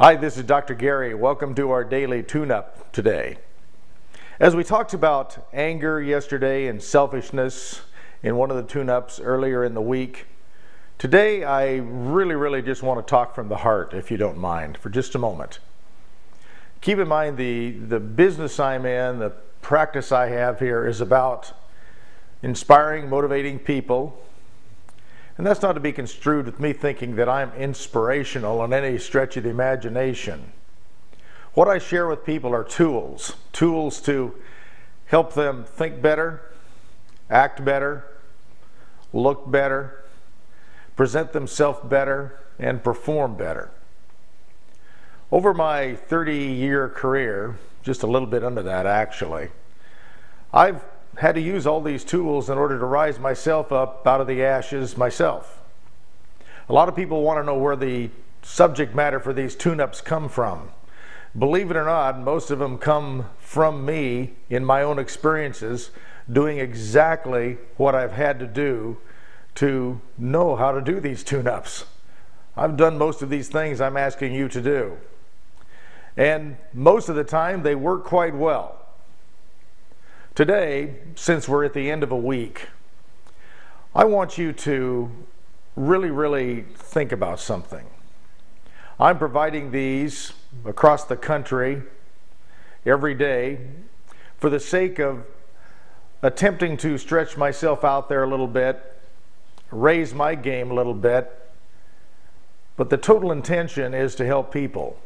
Hi, this is Dr. Gary. Welcome to our daily tune-up today. As we talked about anger yesterday and selfishness in one of the tune-ups earlier in the week, today I really just want to talk from the heart, if you don't mind, for just a moment. Keep in mind the business I'm in, the practice I have here is about inspiring, motivating people. And that's not to be construed with me thinking that I'm inspirational in any stretch of the imagination. What I share with people are tools to help them think better, act better, look better, present themselves better, and perform better. Over my 30-year career, just a little bit under that actually, I've had to use all these tools in order to rise myself up out of the ashes myself. A lot of people want to know where the subject matter for these tune-ups come from. Believe it or not, most of them come from me in my own experiences, doing exactly what I've had to do to know how to do these tune-ups. I've done most of these things I'm asking you to do. And most of the time, they work quite well. Today, since we're at the end of a week, I want you to really think about something. I'm providing these across the country every day for the sake of attempting to stretch myself out there a little bit, raise my game a little bit, but the total intention is to help people.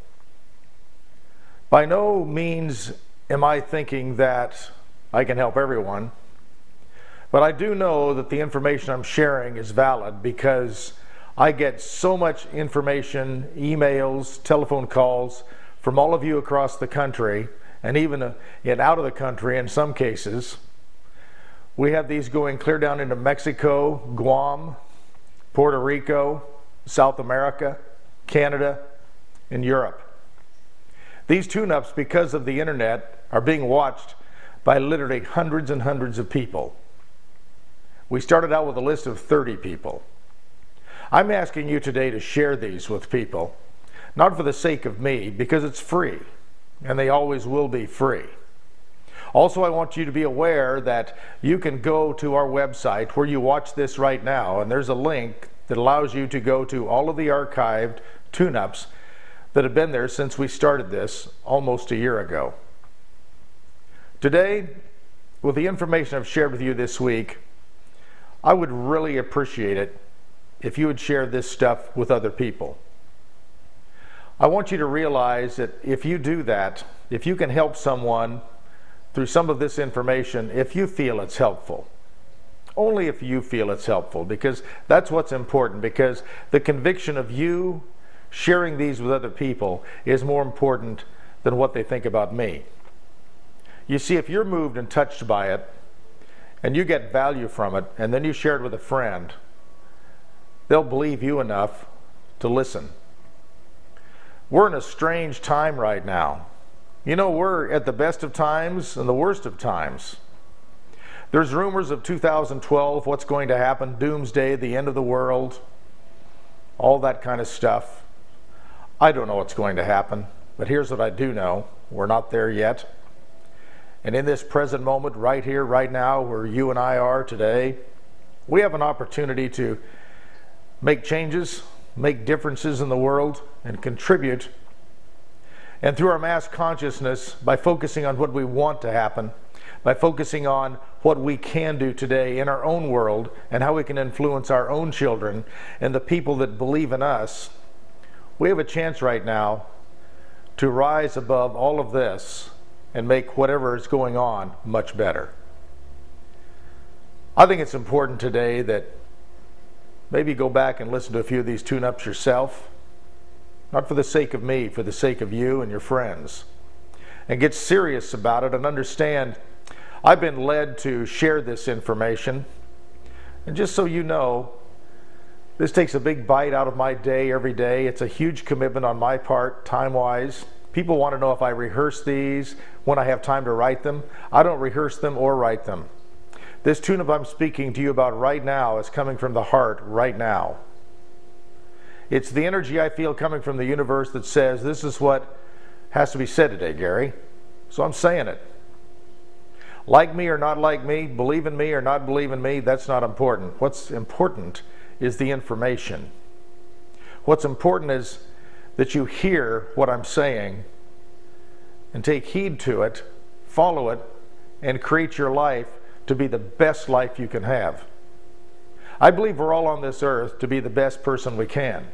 By no means am I thinking that I can help everyone, but I do know that the information I'm sharing is valid because I get so much information, emails, telephone calls from all of you across the country and even out of the country in some cases. We have these going clear down into Mexico, Guam, Puerto Rico, South America, Canada, and Europe. These tune-ups, because of the internet, are being watched by literally hundreds and hundreds of people. We started out with a list of 30 people. I'm asking you today to share these with people, not for the sake of me, because it's free, and they always will be free. Also, I want you to be aware that you can go to our website where you watch this right now, and there's a link that allows you to go to all of the archived tune-ups that have been there since we started this almost a year ago. Today, with the information I've shared with you this week, I would really appreciate it if you would share this stuff with other people. I want you to realize that if you do that, if you can help someone through some of this information, if you feel it's helpful, only if you feel it's helpful, because that's what's important, because the conviction of you sharing these with other people is more important than what they think about me. You see, if you're moved and touched by it, and you get value from it, and then you share it with a friend, they'll believe you enough to listen. We're in a strange time right now. You know, we're at the best of times and the worst of times. There's rumors of 2012, what's going to happen, doomsday, the end of the world, all that kind of stuff. I don't know what's going to happen, but here's what I do know. We're not there yet. And in this present moment, right here, right now, where you and I are today, we have an opportunity to make changes, make differences in the world, and contribute. And through our mass consciousness, by focusing on what we want to happen, by focusing on what we can do today in our own world, and how we can influence our own children and the people that believe in us, we have a chance right now to rise above all of this and make whatever is going on much better. I think it's important today that maybe go back and listen to a few of these tune-ups yourself, not for the sake of me, for the sake of you and your friends, and get serious about it and understand I've been led to share this information. And just so you know, this takes a big bite out of my day every day. It's a huge commitment on my part, time-wise. People want to know if I rehearse these, when I have time to write them. I don't rehearse them or write them. This tune-up I'm speaking to you about right now is coming from the heart right now. It's the energy I feel coming from the universe that says this is what has to be said today, Gary. So I'm saying it. Like me or not like me, believe in me or not believe in me, that's not important. What's important is the information. What's important is that you hear what I'm saying and take heed to it, follow it, and create your life to be the best life you can have. I believe we're all on this earth to be the best person we can.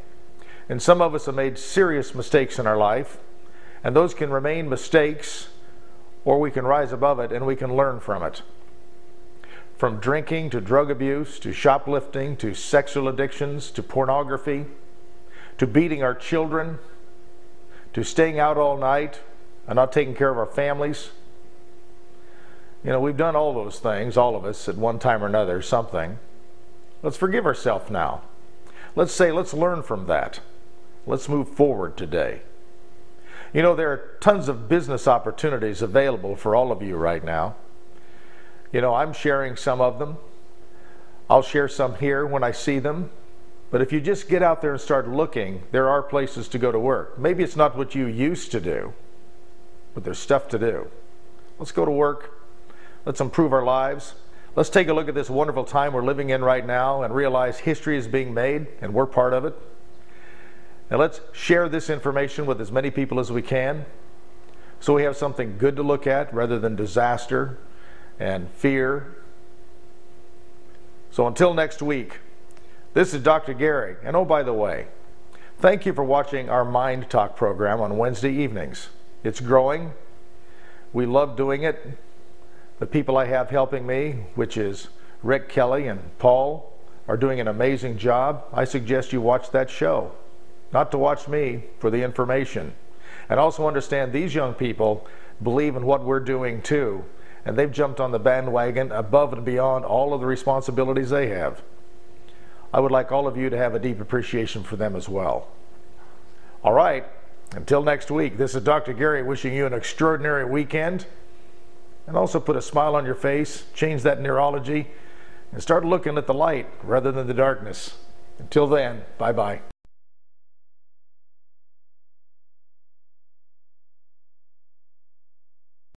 And some of us have made serious mistakes in our life, and those can remain mistakes, or we can rise above it and we can learn from it. From drinking to drug abuse to shoplifting to sexual addictions to pornography to beating our children to staying out all night and not taking care of our families. You know, we've done all those things, all of us, at one time or another, something. Let's forgive ourselves now. Let's say, let's learn from that. Let's move forward today. You know, there are tons of business opportunities available for all of you right now. You know, I'm sharing some of them. I'll share some here when I see them. But if you just get out there and start looking, there are places to go to work. Maybe it's not what you used to do, but there's stuff to do. Let's go to work. Let's improve our lives. Let's take a look at this wonderful time we're living in right now and realize history is being made and we're part of it. And let's share this information with as many people as we can so we have something good to look at rather than disaster and fear. So until next week, this is Dr. Gary. And oh, by the way, thank you for watching our Mind Talk program on Wednesday evenings. It's growing. We love doing it. The people I have helping me, which is Rick Kelly and Paul, are doing an amazing job. I suggest you watch that show. Not to watch me, for the information. And also understand these young people believe in what we're doing too. And they've jumped on the bandwagon above and beyond all of the responsibilities they have. I would like all of you to have a deep appreciation for them as well. All right, until next week, this is Dr. Gary wishing you an extraordinary weekend. And also put a smile on your face, change that neurology, and start looking at the light rather than the darkness. Until then, bye-bye.